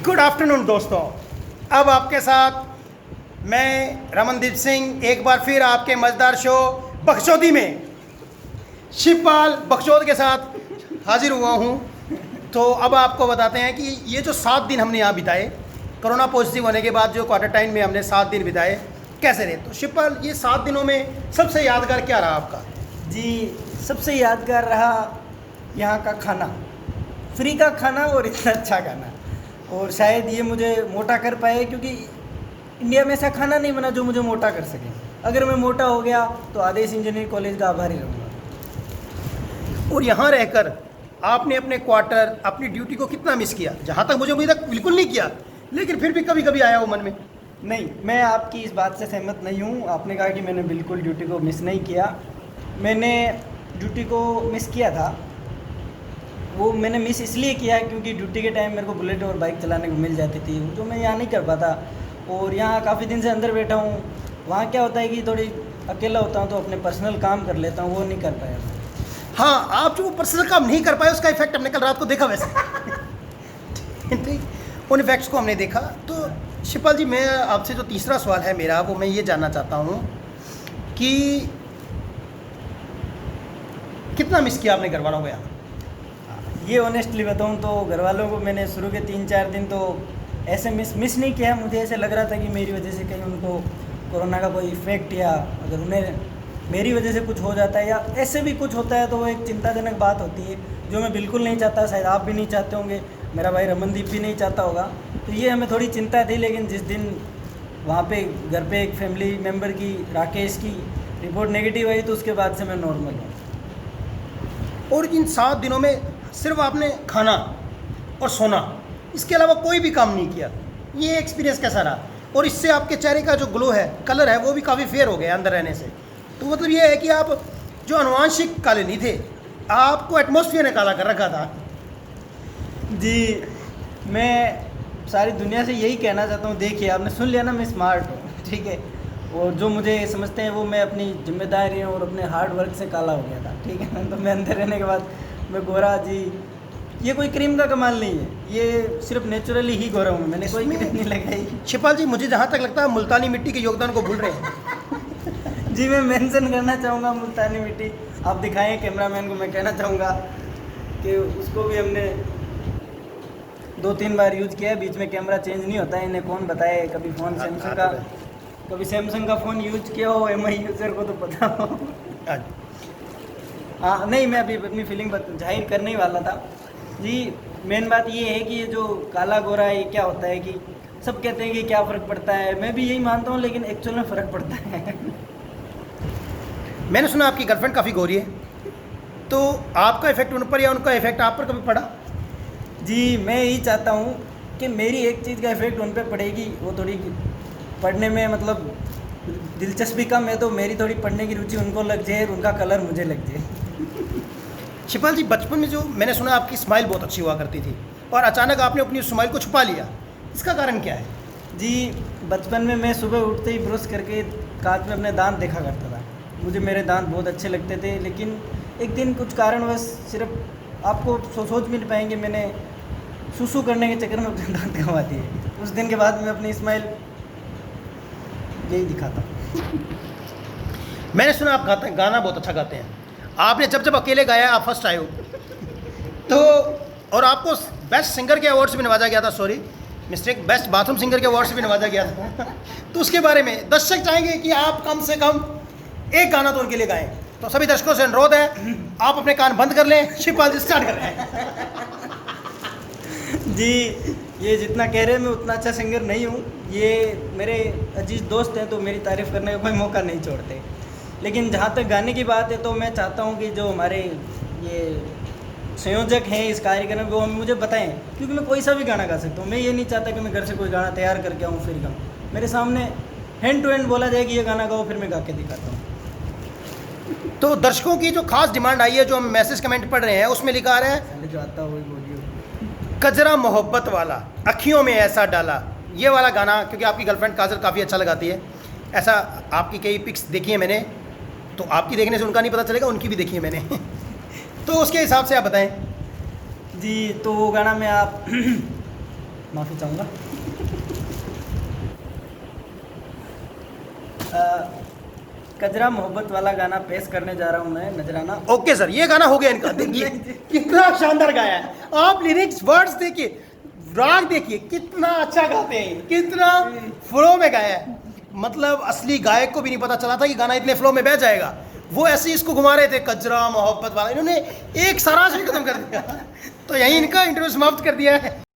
Good afternoon दोस्तों। अब आपके साथ मैं रमनदीप सिंह एक बार फिर आपके मज़ेदार शो बखचौदी में शिवपाल बखचौद के साथ हाजिर हुआ हूँ। तो अब आपको बताते हैं कि ये जो 7 दिन हमने यहाँ बिताए कोरोना पॉजिटिव होने के बाद, जो क्वारंटाइन में हमने 7 दिन बिताए, कैसे रहे? तो शिवपाल, ये 7 दिनों में सबसे यादगार क्या रहा आपका? जी, सबसे यादगार रहा यहाँ का खाना, फ्री का खाना और इतना अच्छा खाना। और शायद ये मुझे मोटा कर पाए, क्योंकि इंडिया में ऐसा खाना नहीं बना जो मुझे मोटा कर सके। अगर मैं मोटा हो गया तो आदेश इंजीनियरिंग कॉलेज का आभारी रहूँगा। और यहाँ रहकर आपने अपने क्वार्टर, अपनी ड्यूटी को कितना मिस किया? जहाँ तक मुझे अभी तक बिल्कुल नहीं किया, लेकिन फिर भी कभी कभी आया वो मन में। नहीं, मैं आपकी इस बात से सहमत नहीं हूँ। आपने कहा कि मैंने बिल्कुल ड्यूटी को मिस नहीं किया। मैंने ड्यूटी को मिस किया था। वो मैंने मिस इसलिए किया क्योंकि ड्यूटी के टाइम मेरे को बुलेट और बाइक चलाने को मिल जाती थी, जो मैं यहाँ नहीं कर पाता। और यहाँ काफ़ी दिन से अंदर बैठा हूँ। वहाँ क्या होता है कि थोड़ी अकेला होता हूँ तो अपने पर्सनल काम कर लेता हूँ, वो नहीं कर पाया। हाँ, आप जो पर्सनल काम नहीं कर पाए उसका इफेक्ट हमने कल रात को देखा वैसे। ठीक, उन इफेक्ट्स को हमने देखा। तो शिवपाल जी, मैं आपसे जो तीसरा सवाल है मेरा, वो मैं ये जानना चाहता हूँ कि कितना मिस किया आपने घर वालों को यहाँ? ये ऑनेस्टली बताऊँ तो घर वालों को मैंने शुरू के 3-4 दिन तो ऐसे मिस नहीं किया। मुझे ऐसे लग रहा था कि मेरी वजह से कहीं उनको कोरोना का कोई इफ़ेक्ट, या अगर उन्हें मेरी वजह से कुछ हो जाता है या ऐसे भी कुछ होता है तो वो एक चिंताजनक बात होती है, जो मैं बिल्कुल नहीं चाहता। शायद आप भी नहीं चाहते होंगे, मेरा भाई रमनदीप भी नहीं चाहता होगा। तो ये हमें थोड़ी चिंता थी। लेकिन जिस दिन वहाँ पे घर पे एक फैमिली मेम्बर की, राकेश की, रिपोर्ट नेगेटिव आई तो उसके बाद से मैं नॉर्मल हूँ। और इन 7 दिनों में सिर्फ आपने खाना और सोना, इसके अलावा कोई भी काम नहीं किया। ये एक्सपीरियंस कैसा रहा? और इससे आपके चेहरे का जो ग्लो है, कलर है, वो भी काफ़ी फेयर हो गया अंदर रहने से। तो मतलब ये है कि आप जो अनुवांशिक काले नहीं थे, आपको एटमॉस्फेयर ने काला कर रखा था। जी, मैं सारी दुनिया से यही कहना चाहता हूँ। देखिए, आपने सुन लिया ना, मैं स्मार्ट हूँ, ठीक है। और जो मुझे समझते हैं वो मैं अपनी जिम्मेदारियों और अपने हार्ड वर्क से काला हो गया था, ठीक है। तो मैं अंदर रहने के बाद मैं गोरा। जी, ये कोई क्रीम का कमाल नहीं है, ये सिर्फ नेचुरली ही गोरा हूँ। मैंने कोई क्रीम नहीं लगाई। शिवपाल जी, मुझे जहाँ तक लगता है मुल्तानी मिट्टी के योगदान को भूल रहे हैं। जी, मैं मेंशन करना चाहूँगा मुल्तानी मिट्टी। आप दिखाएं कैमरामैन को। मैं कहना चाहूँगा कि उसको भी हमने 2-3 बार यूज़ किया है। बीच में कैमरा चेंज नहीं होता है, इन्हें कौन बताए। कभी फ़ोन सैमसंग का, कभी सैमसंग का फ़ोन यूज किया हो, MI यूज़र को तो पता हो। हाँ, नहीं, मैं अभी अपनी फीलिंग जाहिर करने ही वाला था। जी, मेन बात ये है कि ये जो काला गोरा है, ये क्या होता है कि सब कहते हैं कि क्या फ़र्क पड़ता है। मैं भी यही मानता हूँ, लेकिन एक्चुअल में फ़र्क पड़ता है। मैंने सुना आपकी गर्लफ्रेंड काफ़ी गोरी है, तो आपका इफेक्ट उन पर या उनका इफेक्ट आप पर कभी पड़ा? जी, मैं यही चाहता हूँ कि मेरी एक चीज़ का इफेक्ट उन पर पड़ेगी। वो थोड़ी पढ़ने में मतलब दिलचस्पी कम है, तो मेरी थोड़ी पढ़ने की रुचि उनको लग जाए, उनका कलर मुझे लग जाए। शिवपाल जी, बचपन में जो मैंने सुना आपकी स्माइल बहुत अच्छी हुआ करती थी, और अचानक आपने अपनी स्माइल को छुपा लिया, इसका कारण क्या है? जी, बचपन में मैं सुबह उठते ही ब्रश करके कांच में अपने दांत देखा करता था। मुझे मेरे दांत बहुत अच्छे लगते थे। लेकिन एक दिन कुछ कारणवश, सिर्फ आपको सोच भी नहीं पाएंगे, मैंने सुसु करने के चक्कर में अपने दांत गंवा दिए। उस दिन के बाद मैं अपनी स्माइल यही दिखाता। मैंने सुना आप गाना बहुत अच्छा गाते हैं। आपने जब जब अकेले गाया आप फर्स्ट आए हो। तो और आपको बेस्ट सिंगर के अवार्ड से भी नवाजा गया था। Sorry mistake, best bathroom singer के अवार्ड से भी नवाजा गया था। तो उसके बारे में दर्शक चाहेंगे कि आप कम से कम एक गाना तो उनके लिए गाएं। तो सभी दर्शकों से अनुरोध है, आप अपने कान बंद कर लें, शिवपाल जी स्टार्ट कर रहे हैं। जी, ये जितना कह रहे हैं मैं उतना अच्छा सिंगर नहीं हूँ। ये मेरे अजीज दोस्त हैं तो मेरी तारीफ़ करने का कोई मौका नहीं छोड़ते। लेकिन जहाँ तक गाने की बात है तो मैं चाहता हूँ कि जो हमारे ये संयोजक हैं इस कार्यक्रम में, वो मुझे बताएं, क्योंकि मैं कोई सा भी गाना गा सकता हूँ। मैं ये नहीं चाहता कि मैं घर से कोई गाना तैयार करके आऊँ फिर गाऊँ। मेरे सामने हैंड टू हैंड बोला जाए कि ये गाना गाओ, फिर मैं गा के दिखाता हूँ। तो दर्शकों की जो खास डिमांड आई है, जो हम मैसेज कमेंट पढ़ रहे हैं, उसमें लिखा आ रहा है, पहले जो आता है वही बोलिए। कजरा मोहब्बत वाला, अखियों में ऐसा डाला, ये वाला गाना, क्योंकि आपकी गर्लफ्रेंड काजल काफ़ी अच्छा लगाती है। ऐसा आपकी कई पिक्स देखी है मैंने, तो आपकी देखने से उनका नहीं पता चलेगा, उनकी भी देखी है मैंने। तो उसके हिसाब से आप बताएं। जी, तो वो गाना में आप माफ़ी चाहूँगा। कजरा मोहब्बत वाला गाना पेश करने जा रहा हूँ मैं, नजराना। ओके सर, ये गाना हो गया इनका। देखिए कितना शानदार गाया है। आप लिरिक्स वर्ड्स देखिए, राग देखिए, कितना अच्छा गाते हैं, कितना फ्लो में गाया है। मतलब असली गायक को भी नहीं पता चला था कि गाना इतने फ्लो में बह जाएगा। वो ऐसे ही इसको घुमा रहे थे, कजरा मोहब्बत वाला, इन्होंने एक सारांश भी खत्म कर दिया। तो यही इनका इंटरव्यू समाप्त कर दिया है।